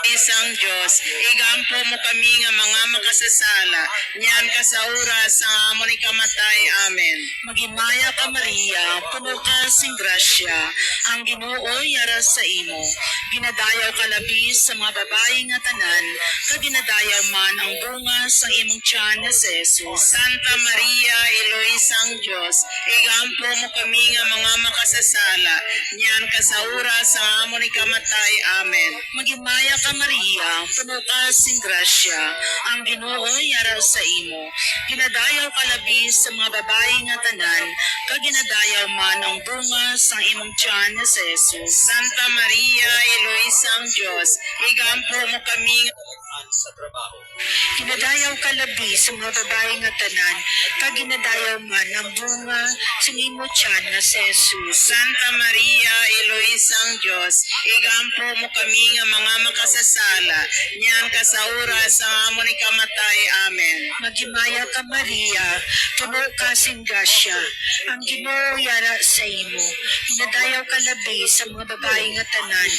Isang Diyos, igampo mo kami nga mga makasasala, niyan ka sa oras sa amon ikamatay. Amen. Magimaya ka Maria, puno ka sing grasya, ang Ginoo yara sa imo. Ginadayaw ka labis sa mga babae nga tanan, kaginadayaw man ang bunga sa imong tiyan na si Jesus. Santa Maria, Eloisang Diyos, igampo mo kami nga mga makasasala, niyan ka sa oras sa amon ikamatay. Amen. Magimaya ka Maria, puno ka sing grasya, ang Ginoo yara sa imo. Ginadayaw ka labis sa mga babae nga tanan, kaginadayaw man ang bunga sa imong tiyan na si Jesus. Santa Maria, Eloisang Diyos, igampo mo kami sa trabaho. Ginadayaw ka labis sa mga babae nga tanan, kaginadayaw man ang bunga sa imong tiyan na si Jesus. Santa Maria, Eloisang Diyos, igampo mo kami nga mga makasasala, niyan ka sa oras sa amon ikamatay. Amen. Magimaya ka Maria, puno ka sing grasya, ang Ginoo yara sa imo. Ginadayaw ka labis sa mga babae nga tanan,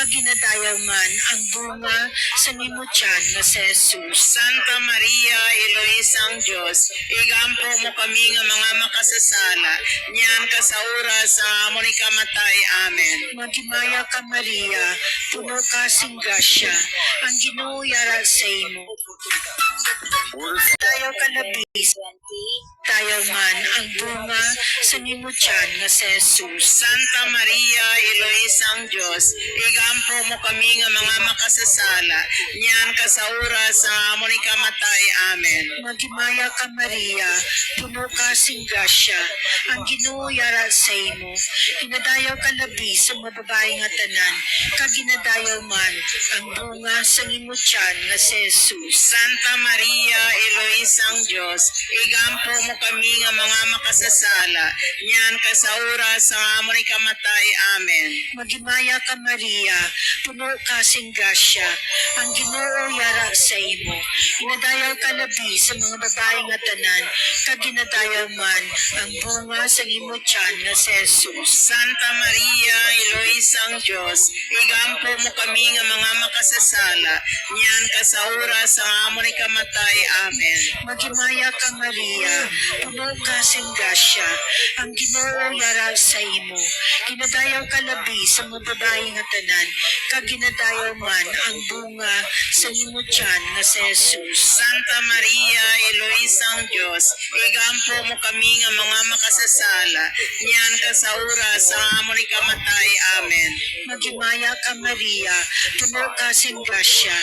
kaginadayaw man ang bunga sa imong tiyan na si Jesus. Santa Maria, Eloisang Diyos, igampo mo kami nga mga makasasala, niyan ka sa oras sa amon ikamatay. Amen. Magimaya ka Maria, puno ka sing grasya, ang Ginoo yara sa imo. Tayo ka labis, tayo man ang bunga sa imong tiyan na si Jesus. Santa Maria, Eloisang Diyos, igampo mo kami nga mga makasasala, niyan ka sa oras sa amon ikamatay. Amen. Magimaya ka Maria, puno ka sing grasya, ang Ginoo yara sa imo. Ginadayaw ka labis sa mga babae nga tanan, kaginadayaw man ang bunga sa imong tiyan na si Jesus. Santa Maria, Eloisang Diyos, igampo mo kami nga mga makasasala, niyan ka sa oras sa amon ikamatay. Amen. Magimaya ka Maria, puno ka sing grasya, ang Ginoo yara sa imo. Ginadayaw ka labis sa mga babae nga tanan, kaginadayaw man ang bunga sa imong tiyan na si Jesus. Santa Maria, Eloisang Diyos, igampo mo kami nga mga makasasala, niyan ka sa oras sa amon ikamatay. Amen. Magimaya ka Maria, puno ka sing grasya, ang Ginoo yara sa imo. Ginadayaw ka labis sa mga babae nga tanan, kaginadayaw man ang bunga sa imong tiyan na si Jesus. Santa Maria, Eloisang Diyos, igampo mo kami nga mga makasasala, niyan ka sa oras sa amon ikamatay. Amen. Magimaya ka Maria, puno ka sing grasya,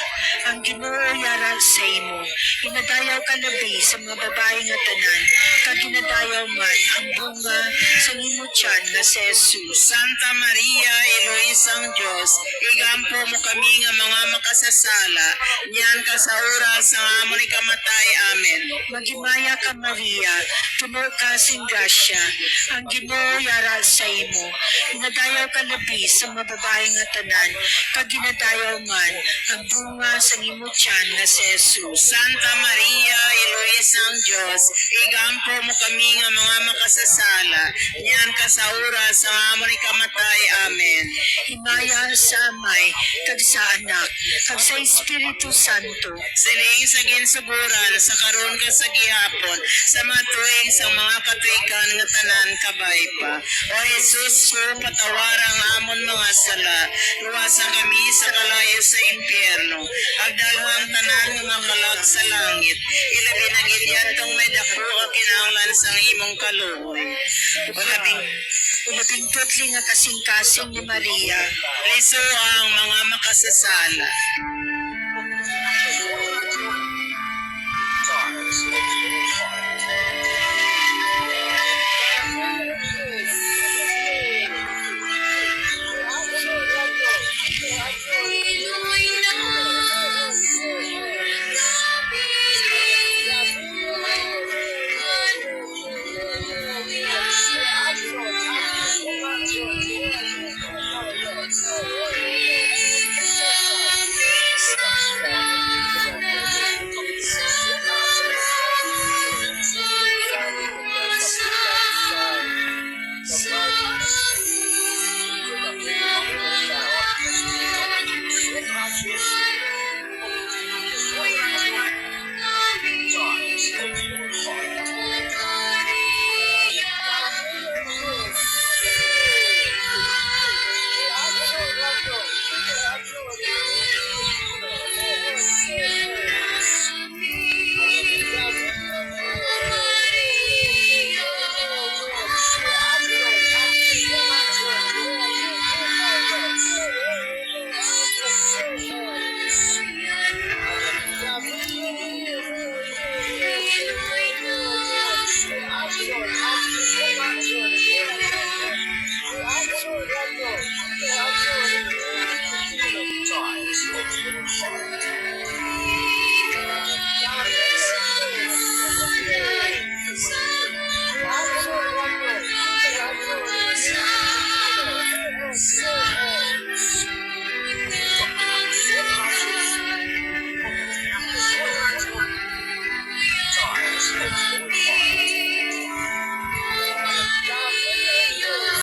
ang Ginoo yara sa imo. Ginadayaw ka labis sa mga babae nga tanan, kaginadayaw man ang bunga sa imong tiyan na si Jesus. Santa Maria, Eloisang Diyos, igampo mo kami nga mga makasasala, niyan ka sa oras sa amon ikamatay. Amen. Magimaya ka Maria, puno ka sing grasya, ang Ginoo yara sa imo. Ginadayaw ka labis sa mga babae nga tanan, kaginadayaw man ang bunga sa imong tiyan na si Jesus. Santa Maria, Eloisang Diyos, igampo mo kami nga mga makasasala, niyan ka sa oras sa amon ikamatay. Amen. Himaya sa Amay, kag sa Anak, kag sa Espiritu Santo, sining sa ginsuburan, sa karon ka sa gihapon, sa matuig sa mga katuigan nga tanan kabay pa. O Jesus, ko patawarang amon mga sala, luwasa kami sa kalayo sa impyerno, agdalhang tanan nga makalag sa langit, ilabi na gilyatong may dako ang kinahanglan sa imong kaluoy. Ulaping tutli nga kasing-kasing ni Maria, liso ang mga makasasala.